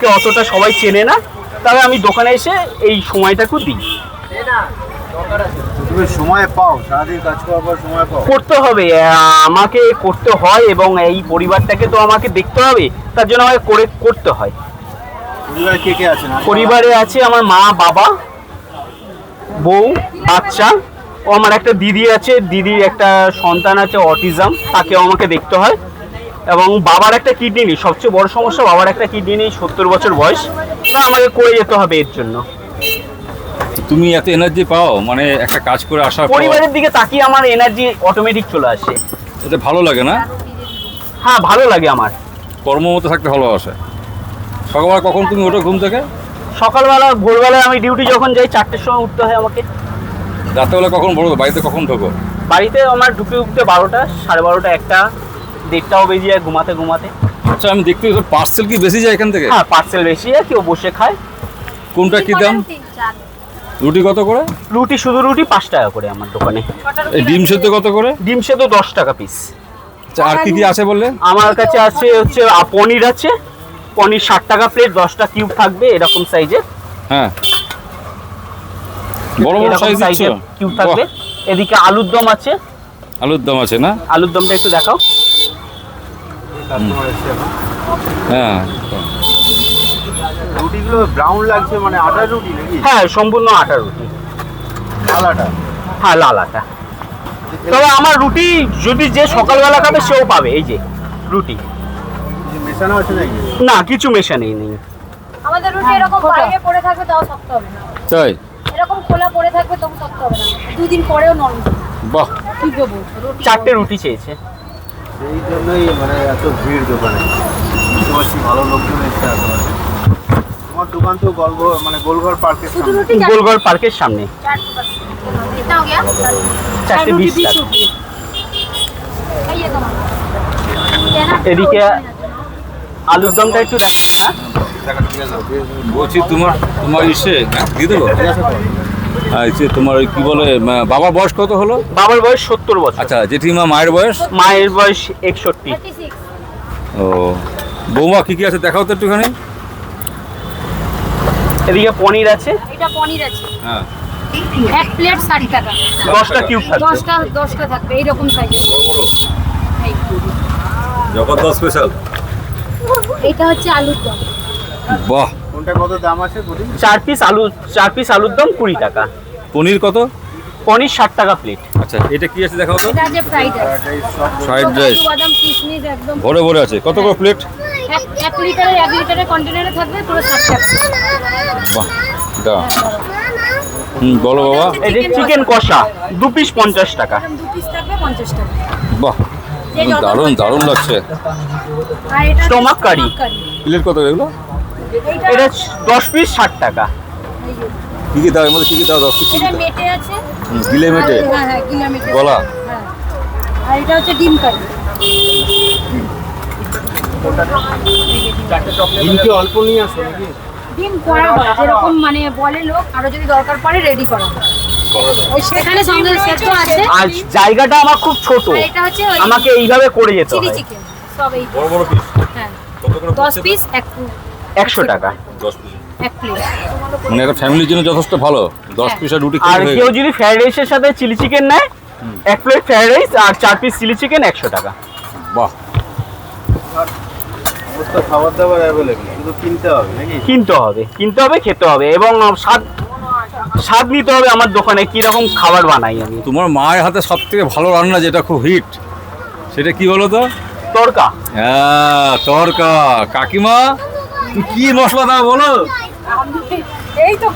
আমাকে অতটা সবাই চেনে না, তবে আমি দোকানে এসে এই সময়টাকে দিই। তুমি সময় পাও, সারাদিন কাজ করার পর সময় পাও? করতে হবে, আমাকে করতে হয়, এবং এই পরিবারটাকে তো আমাকে দেখতে হবে, তার জন্য আমাকে করতে হয়। পরিবারে কে কে আছেন? পরিবারে আছে আমার মা, বাবা, বউ, বাচ্চা, ও আমার একটা দিদি আছে, দিদির একটা সন্তান আছে অটিজম, তাকেও আমাকে দেখতে হয়, এবং বাবার একটা কিডনি নেই, সবচেয়ে বড় সমস্যা বাবার একটা কিডনি নেই, 70 বছর বয়স, তা আমাকে করে যেতে হবে এর জন্য। তুমি এত এনার্জি পাও মানে একটা কাজ করে আসার পর? পরিবারের দিকে তাকিয়ে আমার এনার্জি অটোমেটিক চলে আসে। এটা ভালো লাগে না? হ্যাঁ, ভালো লাগে আমার। কর্মমত থাকতে ভালোবাসে। সকালবেলা কখন তুমি ওঠো ঘুম থেকে? সকালবেলা ভোরবেলায় আমি ডিউটি যখন যাই 4টের সময় উঠতে হয় আমাকে। রাত্রেবেলা কখন বলো, বাড়িতে কখন ঢোকো? বাড়িতে আমার ঢুকতে 12টা, 12:30, 1টা, 1:30টাও বেজে যায় ঘুমাতে ঘুমাতে। আচ্ছা, আমি দেখতে পার্সেল কি বেশি যায় এখান থেকে? হ্যাঁ, পার্সেল বেশি যায়, কেউ বসে খায়। কোনটা কি দাম? রুটি কত করে? রুটি, শুধু রুটি 5 টাকা করে আমার দোকানে। এই ডিম সেদ্ধ কত করে? ডিম সেদ্ধ 10 টাকা পিস। আচ্ছা, আর কি কি আছে বললে? আমার কাছে আছে হচ্ছে পনির আছে, পনির 60 টাকা প্লেট, 10টা কিউব থাকবে এরকম সাইজের। হ্যাঁ, বড় বড় সাইজ দিচ্ছ? কিউব থাকবে। এদিকে আলুর দম আছে। আলুর দম আছে না? আলুর দমটা একটু দেখাও। হ্যাঁ, রুটিগুলো ব্রাউন লাগছে, মানে আটার রুটি নাকি? হ্যাঁ, সম্পূর্ণ আটা রুটি। লাল আটা? হ্যাঁ, লাল আটা। তবে আমার রুটি যদি যে সকালবেলা খাবে সেও পাবে। এই যে রুটি, মেশানো আছে নাকি? না কিছু মেশানোই নেই। আমাদের রুটি এরকম বাইরে পড়ে থাকবে তাও শক্ত হবে না, তাই? এরকম খোলা পড়ে থাকবে তবু শক্ত হবে না, 2 দিন পরেও নরম হবে। বাহ, কি দেবো রুটি? 4টে রুটি চেয়েছে। সেই জন্যই মানে এত ভিড় দোকানে। বুঝতে পারছি, ভালো লোকজন এসছে আশেপাশে। তোমার দোকান তো গোলঘর পার্কের শুধু সামনে। রুটি গোলঘর পার্কের সামনে। 4 बस कितना हो गया? 4টে 20 টাকা। ये তোমার এদিকে আলুর দমটা একটু দেখ। বলছি তোমার ইসে দিয়ে দেবো? আচ্ছা, তোমার কি বলে বাবার বয়স কত হলো? বাবার বয়স 70 বছর। আচ্ছা, জেঠিমা মায়ের বয়স? মায়ের বয়স 61। 36 ও, বৌমা কি কি আছে দেখাও তো একটুখানি। এদিকে পনির আছে। এটা পনির আছে, হ্যাঁ, এক প্লেট 60 টাকা, 10টা কিউব থাকবে। 10টা থাকবে এইরকম সাইজের। জগদ্দল স্পেশাল। এটা হচ্ছে আলুর দম। বাহ, কোনটা কত দাম আছে রুটি? 4 পিস আলুর দম 20 টাকা। পনির কত? পনির 60 টাকা প্লেট। আচ্ছা, এটা কি আছে দেখাও তো। এটা আছে ফ্রাইড রাইস, ফ্রাইড রাইস বাদাম কিশমিশ একদম ভরে ভরে আছে। কত করে প্লেট? 1 লিটারের কন্টেনারে থাকবে পুরো 60 টাকা। বাহ, এটা বলো বাবা। এই যে চিকেন কষা 2 পিস 50 টাকা। 2 পিস থাকবে 50 টাকা। বাহ, দারুণ দারুণ লাগছে। আর এটা স্টোমাক কারি। প্লেট কত এগুলো? এটা 10 পিস 60 টাকা। কি কি দাও এর মধ্যে? কি কি দাও? 10 কি কি এটা দাও? মেটে আছে। গিলে মেটে? হ্যাঁ হ্যাঁ, গিলা মেটে। গলা? হ্যাঁ। আর এটা হচ্ছে ডিম কারি। ডিম কি অল্প নিয়ে আসো নাকি? ডিম করা হয় যেরকম মানে বলে লোক, আরো যদি দরকার পড়ে রেডি করা হয়। ওই সেখানে সঙ্গে সেদ্ধ আছে। আর জায়গাটা আমার খুব ছোট, আর এটা হচ্ছে আমাকে এইভাবে করে যেতে চিলি হয়। চিকেন সব এই বড় বড় পিস হ্যাঁ কত করে? 10 পিস 100 টাকা। 10 পিস। এক প্লেট। মানে একটা ফ্যামিলির জন্য যথেষ্ট ভালো। 10 হ্যাঁ। পিসের রুটি আর খেয়ে হয়ে কেউ গেল। যদি ফ্রাইড রাইসের সাথে চিলি চিকেন নেয়, 1 প্লেট ফ্রাইড রাইস আর 4 পিস চিলি চিকেন 100 টাকা। বাহ, সমস্ত খাবার দাবার অ্যাভেলেবল, শুধু কিনতে হবে নাকি? কিনতে হবে, খেতে হবে, এবং স্বাদ নিতে হবে আমার দোকানে কি রকম খাবার বানাই আমি। তোমার মায়ের হাতে সব থেকে ভালো রান্না যেটা খুব হিট, সেটা কি বলো তো? তড়কা। হ্যাঁ, তড়কা। কাকিমা তুমি কি মশলা দাও বলো? এই তো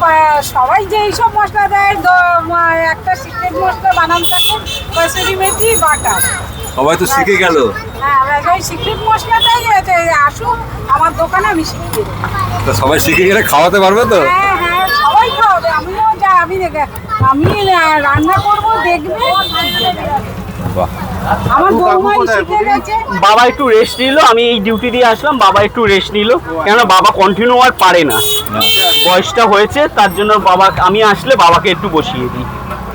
সবাই যে এইসব মশলা দেয়, একটা সিক্রেট মশলা বানানো থাকে, কসুরি মেথি বাটা। সবাই তো শিখে গেল। হ্যাঁ, ওই সিক্রেট মশলাটাই আসুক আমার দোকানে, আমি শিখিয়ে দেবো। তো সবাই শিখে গেলে খাওয়াতে পারবে তো? হ্যাঁ হ্যাঁ, সবাই খাওয়াবে, আমিও যা আমি রান্না করবো দেখবে। বাহ, আমার বৌমাই কোথায়? শিখে গেছে। বাবা একটু রেস্ট নিল, আমি এই ডিউটি দিয়ে আসলাম, বাবা একটু রেস্ট নিল, কেননা বাবা কন্টিনিউ আর পারে না, বয়সটা হয়েছে, তার জন্য আমি আসলে বাবাকে একটু বসিয়ে দিই।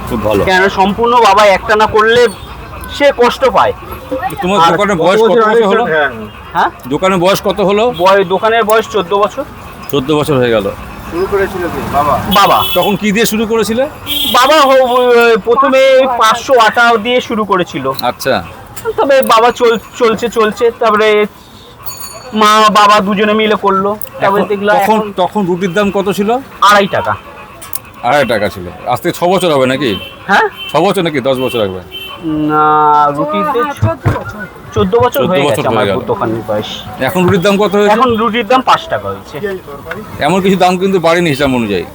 খুব ভালো। কেন সম্পূর্ণ বাবা একটা না করলে সে কষ্ট পায়। তোমার আর দোকানের বয়স কত বছর হলো? হ্যাঁ, দোকানের বয়স কত হলো? দোকানের বয়স 14 বছর। 14 বছর হয়ে গেল। শুরু করেছিল কি বাবা? বাবা তখন কি দিয়ে শুরু করেছিলে? বাবা প্রথমে 500 আটা দিয়ে শুরু করেছিল, আচ্ছা, তবে বাবা চলছে, তারপরে মা বাবা দুজনে মিলে করলো, তারপরে দেখলাম তখন রুটির দাম কত ছিল? 2.5 টাকা। 2.5 টাকা ছিল। আজ থেকে 6 বছর হবে নাকি? হ্যাঁ, 6 বছর নাকি 10 বছর লাগবে? না, রুটিতে 14 বছর হয়ে গেছে আমার দোকানের বয়স। এখন রুটির দাম কত হয়েছে? এখন রুটির দাম 5 টাকা হয়েছে। এমন কিছু দাম কিন্তু বাড়েনি হিসাব অনুযায়ী।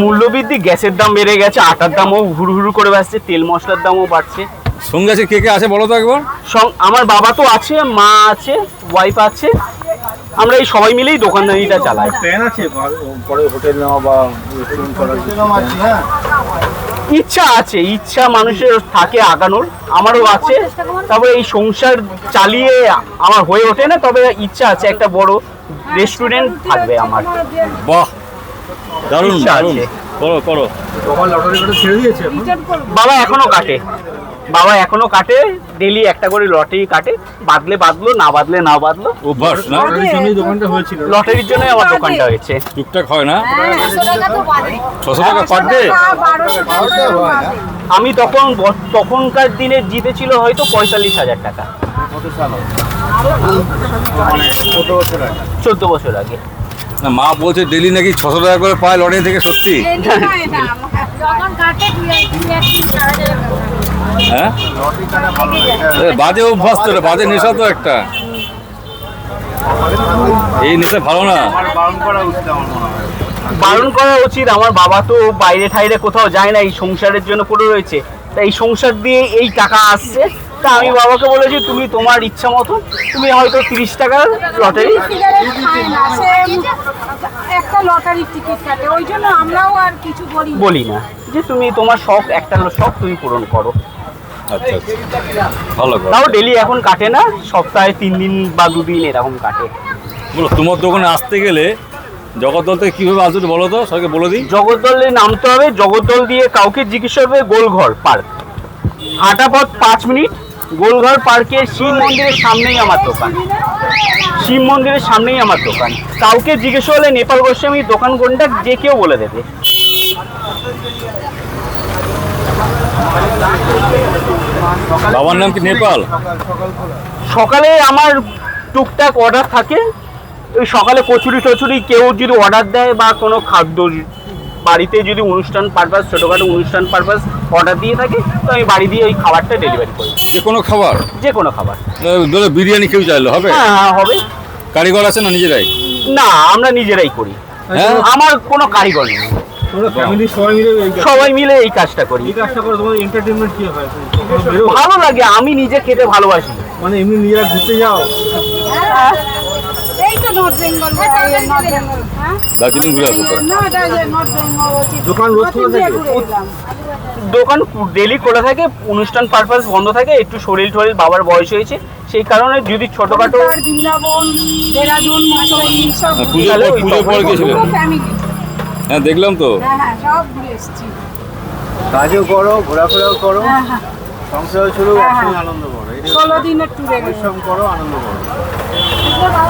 মূল্যবৃদ্ধি, গ্যাসের দাম বেড়ে গেছে, আটার দামও হুড় করে বাড়ছে, তেল মশলার দামও বাড়ছে। সঙ্গে আছে কে কে আছে বলো তো একবার? আমার বাবা তো আছে, মা আছে, ওয়াইফ আছে, আমরা এই সবাই মিলেই দোকানদারিটা চালাই। প্ল্যান আছে পরে হোটেল নেওয়া বা রেস্টুরেন্ট করার জন্য? হ্যাঁ, ইচ্ছা মানুষের থাকে আগানোর, আমারও আছে। তবে এই সংসার চালিয়ে আমার হয়ে ওঠে না, তবে ইচ্ছা আছে একটা বড় রেস্টুরেন্ট থাকবে আমার। বাহ, দারুণ ইচ্ছা দারুণ, আছে। করো। তোমার লটারি কাটা ছেড়ে দিয়েছে এখন? বাবা এখনো কাটে, ডেলি একটা করে লটারি কাটে, বাদলো, না বাদলো। অভ্যাস না? লটারির জন্যই দোকানটা হয়েছিল। লটারির জন্য আমার দোকানটা হয়েছে। টুকটাক হয় না? 600 টাকা 1200 পার ডে? আমি তখনকার দিনে জিতেছিল হয়তো 45,000 টাকা। কত সাল হবে? কত বছর আগে? 14 বছর আগে। না, মা বলছে ডেলি নাকি 600 টাকা করে পায় লটারি থেকে, সত্যি? যখন কাটে 2-1 4,000 টাকা। হ্যাঁ, লটারি কাটা ভালো না, এটা বাজে অভ্যাস তো, বাজে নেশা তো একটা। এই নেশা ভালো না। আমার বারণ করা উচিত আমার মনে হয়। বারণ করা উচিত। আমার বাবা তো বাইরে ঠাইরে কোথাও যায় না, এই সংসারের জন্য পড়ে রয়েছে, তাই এই সংসার দিয়ে এই টাকা আসছে। তা আমি বাবাকে বলেছি, তুমি তোমার ইচ্ছা মতো, তুমি হয়তো 30 টাকার লটারি। সিগারেট খায় না, সে একটা লটারির টিকিট কাটে, ওই জন্য আমরাও আর কিছু বলি না যে তুমি তোমার একটা শখ তুমি পূরণ করো। আচ্ছা, ভালো কথা। তাও ডেলি এখন কাটে না, সপ্তাহে 3 দিন বা 2 দিন এরকম কাটে। বলো, তোমার দোকানে আসতে গেলে জগদ্দল থেকে কিভাবে আসবে বলো তো, সবাইকে বলে দিই। জগদ্দলে নামতে হবে, জগদ্দল দিয়ে কাউকে জিজ্ঞেস করবে গোলঘর পার্ক, হাঁটা পথ 5 মিনিট। গোলঘর পার্কের শিব মন্দিরের সামনেই আমার দোকান। কাউকে জিজ্ঞেস করলে নেপাল গোস্বামী দোকান কোনটা, যে কেউ বলে দেবে। বাবার নাম কি নেপাল? সকালে আমার টুকটাক অর্ডার থাকে, ওই সকালে কচুরি টচুরি কেউ যদি অর্ডার দেয়, বা কোনো খাদ্য বাড়িতে যদি অনুষ্ঠান পারপাস, ছোটোখাটো অনুষ্ঠান পারপাস অর্ডার দিয়ে থাকে, তো আমি বাড়ি দিয়ে ওই খাবারটা ডেলিভারি করি। যে কোনো খাবার? যে কোনো খাবার। ধরো বিরিয়ানি কেউ চাইলো হবে? হ্যাঁ, হবে। কারিগর আছে না নিজেরাই? না, আমরা নিজেরাই করি, হ্যাঁ, আমার কোনো কারিগর নেই। তোমরা ফ্যামিলির সবাই মিলে এই কাজটা করি। এই কাজটা করে তোমার এন্টারটেইনমেন্ট কি হয়? ভালো লাগে, আমি নিজে খেতে ভালোবাসি। মানে এমনি নিজেরা ঘুরতে যাও? এই তো নর্থ বেঙ্গল, হ্যাঁ দার্জিলিং ঘুরে আসো তো। না, এটা নর্থ বেঙ্গল দোকান রোজ খোলা থাকে? দোকান ডেলি খোলা থাকে, অনুষ্ঠান পারপাস বন্ধ থাকে। একটু শরীর বাবার বয়স হয়েছে, সেই কারণে যদি ছোটখাটো বৃন্দাবন, দেরাদুন, মসুরি সব পুজোর পর গেছিলেন? ফ্যামিলি। হ্যাঁ, দেখলাম তো। হ্যাঁ, সব ঘুরে এসেছি। কাজও করো, ঘোরাফেরাও করো, হ্যাঁ, হ্যাঁ, সংসারও চলো, হ্যাঁ, একসঙ্গে হ্যাঁ। আনন্দ করো। এটা 16 দিনের ট্যুরে গেছে। পরিশ্রম করো, আনন্দ করো।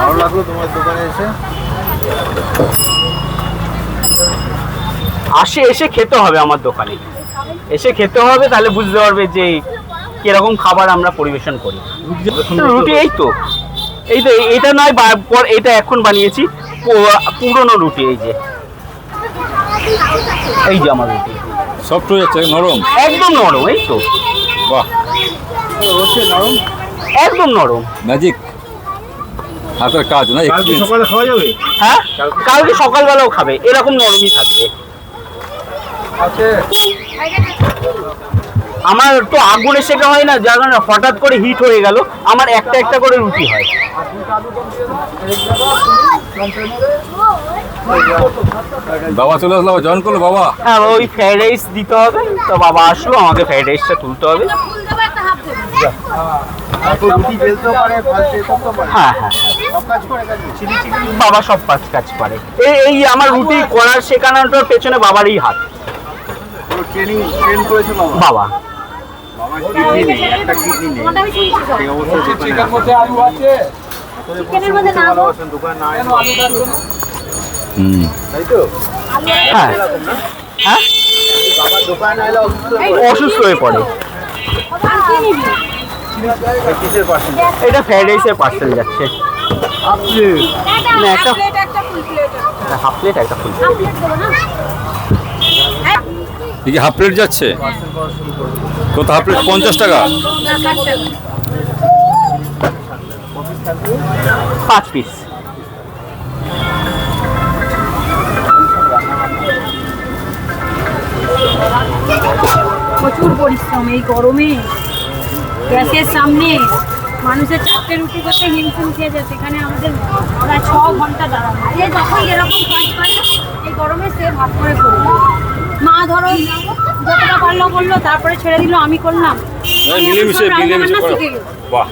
ভালো লাগলো তোমার দোকানে এসে। এসে খেতে হবে আমার দোকানে, এসে খেতে হবে, তাহলে বুঝতে পারবে যে কিরকম খাবার আমরা পরিবেশন করি। রুটি এই তো এটা নয়, এটা এখন বানিয়েছি, পুরনো রুটি। এই যে আমার রুটি সফট হয়ে যাচ্ছে, নরম একদম নরম। এই তো, বাহ, হচ্ছে নরম, একদম নরম। ম্যাজিক হাতের কাজ না? কালকে সকালে খাওয়া যাবে? হ্যাঁ, কালকে সকালবেলাও খাবে, এরকম নরমই থাকবে। আমার তো আগুনে শেখা হয় না, যার কারণে হঠাৎ করে হিট হয়ে গেল, আমার একটা করে রুটি হয়। বাবা চলে আসলো, জয়েন করলো বাবা। হ্যাঁ, ওই ফ্রাইড রাইস দিতে হবে, তো বাবা আসলো, আমাকে ফ্রাইড রাইসটা তুলতে হবে। রুটি বেলতেও পারে, ভাজতে করতেও পারে। হ্যাঁ, সব কাজ করে গেছে। চিলি চিকেন বাবা সব কাজ পারে। এই আমার রুটি করার শেখানোটার পেছনে বাবারই হাত। ট্রেন করেছে বাবা। বাবা বাবা কিডনি নেই, একটা কিডনি নেই। ওটা আমি শুনছি সব। এই অবস্থায় দোকানে চিকেনের মধ্যে না ভালোবাসেন দোকান না এলে হুম তাই তো? হ্যাঁ হ্যাঁ বাবার দোকান না এলে অসুস্থ হয়ে অসুস্থ হয়ে পড়ে। আর কি নিবি? পড়ে। কিসের পার্সেন্ট? এটা ফ্রাইড রাইসের পার্সেল যাচ্ছে। না একটা প্লেট একটা ফুল প্লেট হাফ প্লেট একটা ফুল। হাফ প্লেট দেবো না? এই কি হাফ প্লেট যাচ্ছে কত হাফ প্লেট 50 টাকা না, 60 টাকা। 5 পিস। প্রচুর পরিশ্রম এই গরমে গ্যাসের সামনে মানুষের 4টে রুটি করতে হিমশিম খেয়েছে, সেখানে আমাদের প্রায় 6 ঘন্টা দাঁড়ানো। যে যখন যেরকম কাজ করে এই গরমে সে ভাত করে করলো। মা ধরো যতটা পারলো করলো, তারপরে ছেড়ে দিল, আমি করলাম। মিলেমিশে আমি এখন সব রান্না মিলেমিশে বান্না করো শিখে গেছি। বাহ